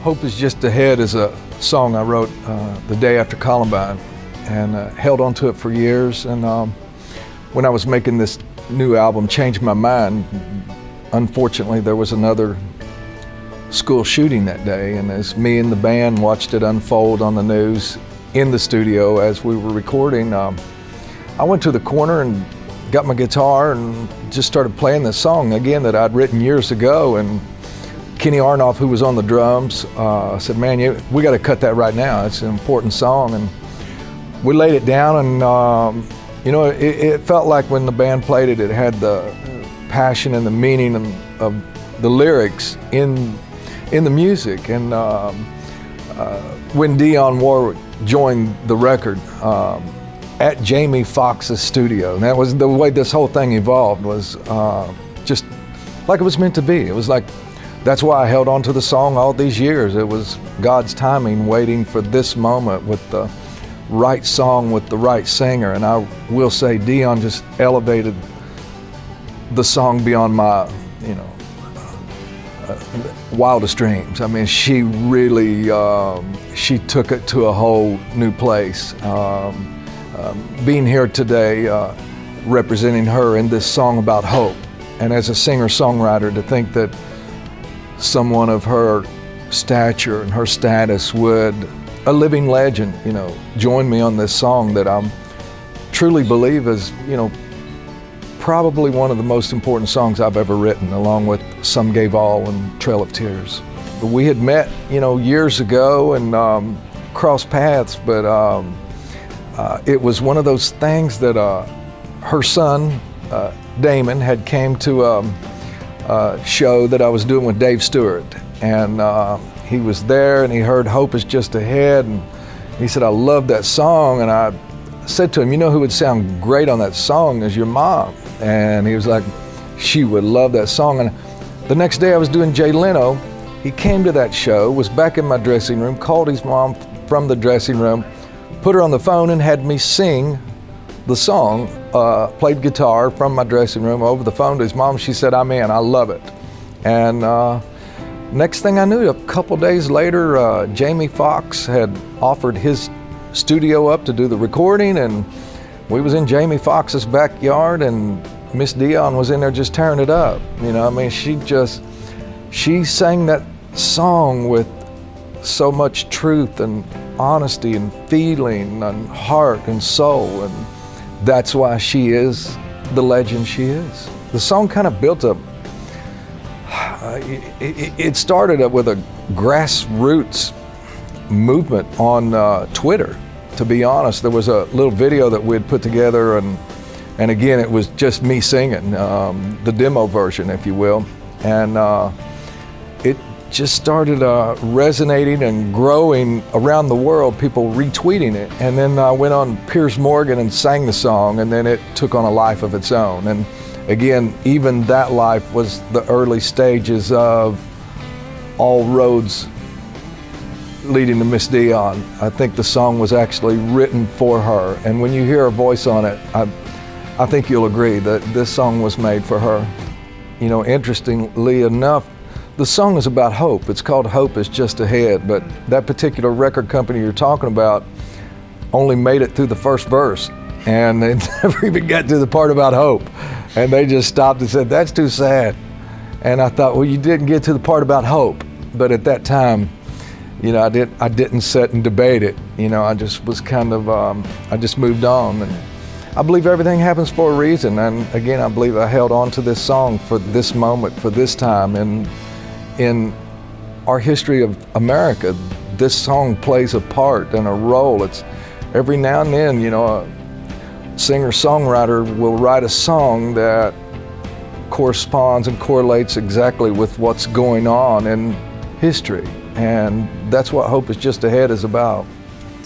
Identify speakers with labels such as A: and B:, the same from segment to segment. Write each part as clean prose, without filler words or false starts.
A: Hope is Just Ahead is a song I wrote the day after Columbine, and held on to it for years. And when I was making this new album, Changed My Mind, unfortunately there was another school shooting that day, and as me and the band watched it unfold on the news in the studio as we were recording, I went to the corner and got my guitar and just started playing this song again that I'd written years ago. And Kenny Arnoff, who was on the drums, said, "Man, we got to cut that right now. It's an important song." And we laid it down, and you know, it felt like when the band played it, it had the passion and the meaning of the lyrics in the music. And when Dionne Warwick joined the record at Jamie Foxx's studio, and that was the way this whole thing evolved, was just like it was meant to be. It was like, that's why I held on to the song all these years. It was God's timing, waiting for this moment with the right song, with the right singer. And I will say, Dionne just elevated the song beyond my, you know, wildest dreams. I mean, she really, she took it to a whole new place. Being here today, representing her in this song about hope, and as a singer-songwriter, to think that someone of her stature and her status would, a living legend, you know, join me on this song that I truly believe is, you know, probably one of the most important songs I've ever written, along with Some Gave All and Trail of Tears. We had met, you know, years ago and crossed paths, but it was one of those things that her son, Damon, had came to show that I was doing with Dave Stewart, and he was there and he heard Hope Is Just Ahead, and he said, "I love that song." And I said to him, "You know who would sound great on that song is your mom." And he was like, "She would love that song." And the next day I was doing Jay Leno. He came to that show, was back in my dressing room, called his mom from the dressing room, put her on the phone and had me sing the song, played guitar from my dressing room over the phone to his mom. She said, "I'm in, I love it." And next thing I knew, a couple days later, Jamie Foxx had offered his studio up to do the recording, and we was in Jamie Foxx's backyard, and Miss Dionne was in there just tearing it up. You know, I mean, she sang that song with so much truth and honesty and feeling and heart and soul, and that's why she is the legend she is. The song kind of built up, it started up with a grassroots movement on Twitter. To be honest, there was a little video that we'd put together, and again, it was just me singing, the demo version, if you will. And it just started resonating and growing around the world, people retweeting it. And then I went on Piers Morgan and sang the song, and then it took on a life of its own. And again, even that life was the early stages of all roads leading to Miss Dionne. I think the song was actually written for her, and when you hear her voice on it, I think you'll agree that this song was made for her. You know, interestingly enough, the song is about hope. It's called Hope Is Just Ahead, but that particular record company you're talking about only made it through the first verse, and they never even got to the part about hope. And they just stopped and said, "That's too sad." And I thought, well, you didn't get to the part about hope. But at that time, you know, I didn't sit and debate it. You know, I just was kind of, I just moved on. And I believe everything happens for a reason. And again, I believe I held on to this song for this moment, for this time. And in our history of America, this song plays a part and a role. It's every now and then, you know, a singer-songwriter will write a song that corresponds and correlates exactly with what's going on in history. And that's what Hope Is Just Ahead is about.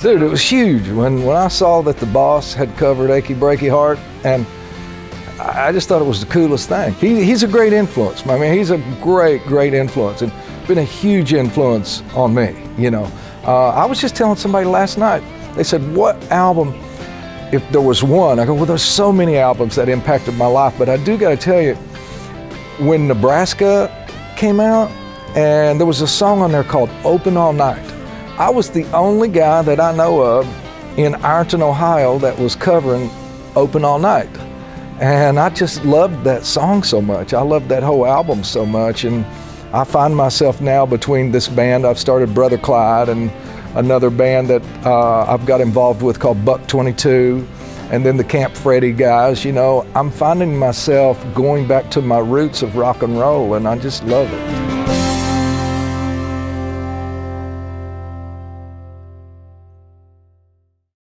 A: Dude, it was huge when I saw that the Boss had covered Achy Breaky Heart, and I just thought it was the coolest thing. He's a great influence. I mean, he's a great influence, and been a huge influence on me, you know. I was just telling somebody last night, they said, "What album, if there was one?" I go, "Well, there's so many albums that impacted my life, but I do gotta tell you, when Nebraska came out, and there was a song on there called Open All Night. I was the only guy that I know of in Ironton, Ohio that was covering Open All Night. And I just loved that song so much. I loved that whole album so much. And I find myself now between this band, I've started Brother Clyde, and another band that I've got involved with called Buck 22, and then the Camp Freddy guys. You know, I'm finding myself going back to my roots of rock and roll, and I just love it.